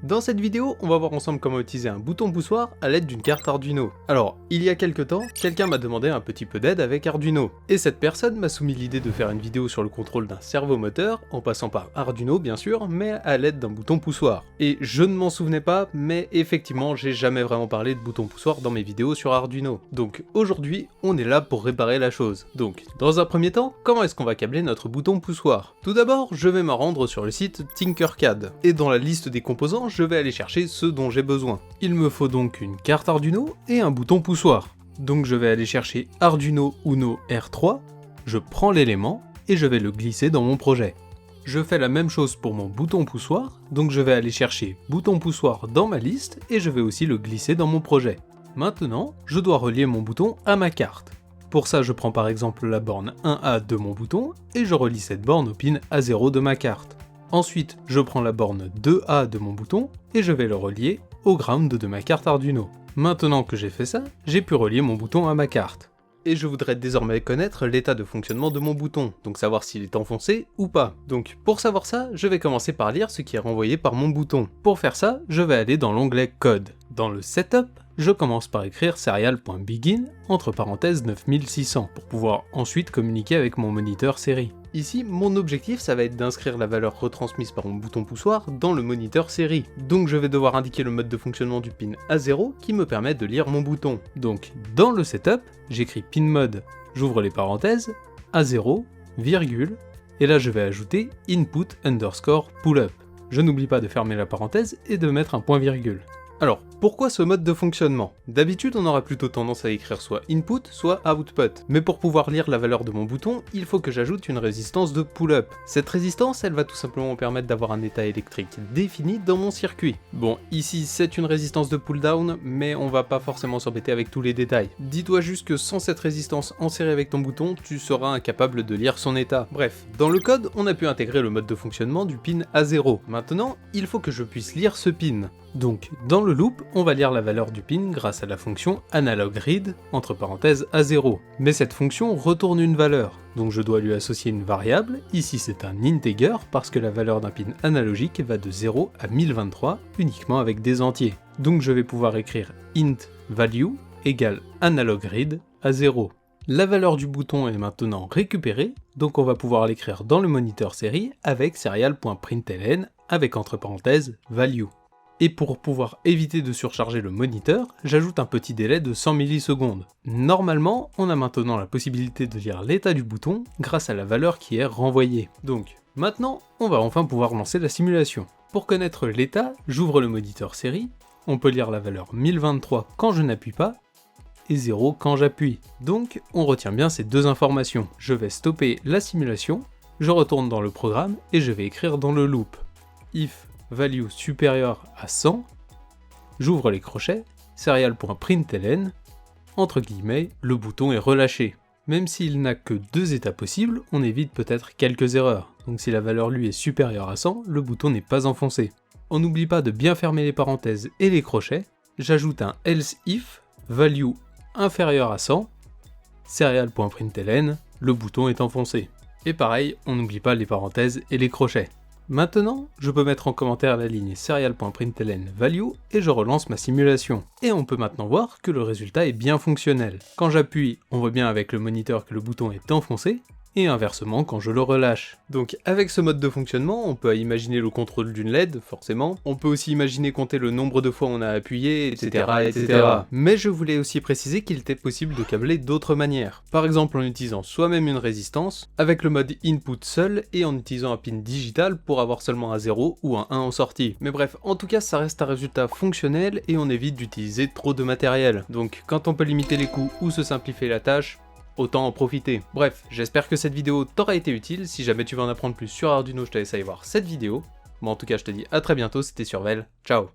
Dans cette vidéo, on va voir ensemble comment utiliser un bouton poussoir à l'aide d'une carte Arduino. Alors, il y a quelques temps, quelqu'un m'a demandé un petit peu d'aide avec Arduino. Et cette personne m'a soumis l'idée de faire une vidéo sur le contrôle d'un servomoteur, en passant par Arduino bien sûr, mais à l'aide d'un bouton poussoir. Et je ne m'en souvenais pas, mais effectivement, j'ai jamais vraiment parlé de bouton poussoir dans mes vidéos sur Arduino. Donc aujourd'hui, on est là pour réparer la chose. Donc, dans un premier temps, comment est-ce qu'on va câbler notre bouton poussoir? Tout d'abord, je vais me rendre sur le site Tinkercad. Et dans la liste des composants, je vais aller chercher ceux dont j'ai besoin. Il me faut donc une carte Arduino et un bouton poussoir. Donc je vais aller chercher Arduino Uno R3, je prends l'élément et je vais le glisser dans mon projet. Je fais la même chose pour mon bouton poussoir, donc je vais aller chercher bouton poussoir dans ma liste et je vais aussi le glisser dans mon projet. Maintenant, je dois relier mon bouton à ma carte. Pour ça, je prends par exemple la borne 1A de mon bouton et je relie cette borne au pin A0 de ma carte. Ensuite, je prends la borne 2A de mon bouton et je vais le relier au ground de ma carte Arduino. Maintenant que j'ai fait ça, j'ai pu relier mon bouton à ma carte. Et je voudrais désormais connaître l'état de fonctionnement de mon bouton, donc savoir s'il est enfoncé ou pas. Donc pour savoir ça, je vais commencer par lire ce qui est renvoyé par mon bouton. Pour faire ça, je vais aller dans l'onglet Code. Dans le Setup, je commence par écrire serial.begin entre parenthèses 9600 pour pouvoir ensuite communiquer avec mon moniteur série. Ici, mon objectif, ça va être d'inscrire la valeur retransmise par mon bouton poussoir dans le moniteur série. Donc je vais devoir indiquer le mode de fonctionnement du pin A0 qui me permet de lire mon bouton. Donc dans le setup, j'écris pin mode, j'ouvre les parenthèses, A0, virgule, et là je vais ajouter input underscore pullup. Je n'oublie pas de fermer la parenthèse et de mettre un point virgule. Alors, pourquoi ce mode de fonctionnement? D'habitude, on aura plutôt tendance à écrire soit input, soit output. Mais pour pouvoir lire la valeur de mon bouton, il faut que j'ajoute une résistance de pull-up. Cette résistance, elle va tout simplement me permettre d'avoir un état électrique défini dans mon circuit. Bon, ici, c'est une résistance de pull-down, mais on va pas forcément s'embêter avec tous les détails. Dis-toi juste que sans cette résistance enserrée avec ton bouton, tu seras incapable de lire son état. Bref, dans le code, on a pu intégrer le mode de fonctionnement du pin A0. Maintenant, il faut que je puisse lire ce pin. Donc, dans le loop, on va lire la valeur du pin grâce à la fonction analogRead, entre parenthèses A0. Mais cette fonction retourne une valeur, donc je dois lui associer une variable, ici c'est un integer parce que la valeur d'un pin analogique va de 0 à 1023 uniquement avec des entiers. Donc je vais pouvoir écrire int value égale analogRead A0. La valeur du bouton est maintenant récupérée, donc on va pouvoir l'écrire dans le moniteur série avec serial.println avec entre parenthèses value. Et pour pouvoir éviter de surcharger le moniteur, j'ajoute un petit délai de 100 millisecondes. Normalement, on a maintenant la possibilité de lire l'état du bouton grâce à la valeur qui est renvoyée. Donc, maintenant, on va enfin pouvoir lancer la simulation. Pour connaître l'état, j'ouvre le moniteur série, on peut lire la valeur 1023 quand je n'appuie pas, et 0 quand j'appuie. Donc, on retient bien ces deux informations. Je vais stopper la simulation, je retourne dans le programme et je vais écrire dans le loop if value supérieur à 100, j'ouvre les crochets, serial.println, entre guillemets, le bouton est relâché. Même s'il n'a que deux états possibles, on évite peut-être quelques erreurs. Donc si la valeur lui est supérieure à 100, le bouton n'est pas enfoncé. On n'oublie pas de bien fermer les parenthèses et les crochets, j'ajoute un else if, value inférieur à 100, serial.println, le bouton est enfoncé. Et pareil, on n'oublie pas les parenthèses et les crochets. Maintenant, je peux mettre en commentaire la ligne serial.println value et je relance ma simulation. Et on peut maintenant voir que le résultat est bien fonctionnel. Quand j'appuie, on voit bien avec le moniteur que le bouton est enfoncé, et inversement quand je le relâche. Donc avec ce mode de fonctionnement, on peut imaginer le contrôle d'une LED, forcément. On peut aussi imaginer compter le nombre de fois on a appuyé, etc. Mais je voulais aussi préciser qu'il était possible de câbler d'autres manières. Par exemple en utilisant soi-même une résistance, avec le mode input seul, et en utilisant un pin digital pour avoir seulement un 0 ou un 1 en sortie. Mais bref, en tout cas ça reste un résultat fonctionnel et on évite d'utiliser trop de matériel. Donc quand on peut limiter les coûts ou se simplifier la tâche, autant en profiter. Bref, j'espère que cette vidéo t'aura été utile. Si jamais tu veux en apprendre plus sur Arduino, je te laisse aller voir cette vidéo. Bon, en tout cas, je te dis à très bientôt, c'était Survel, ciao.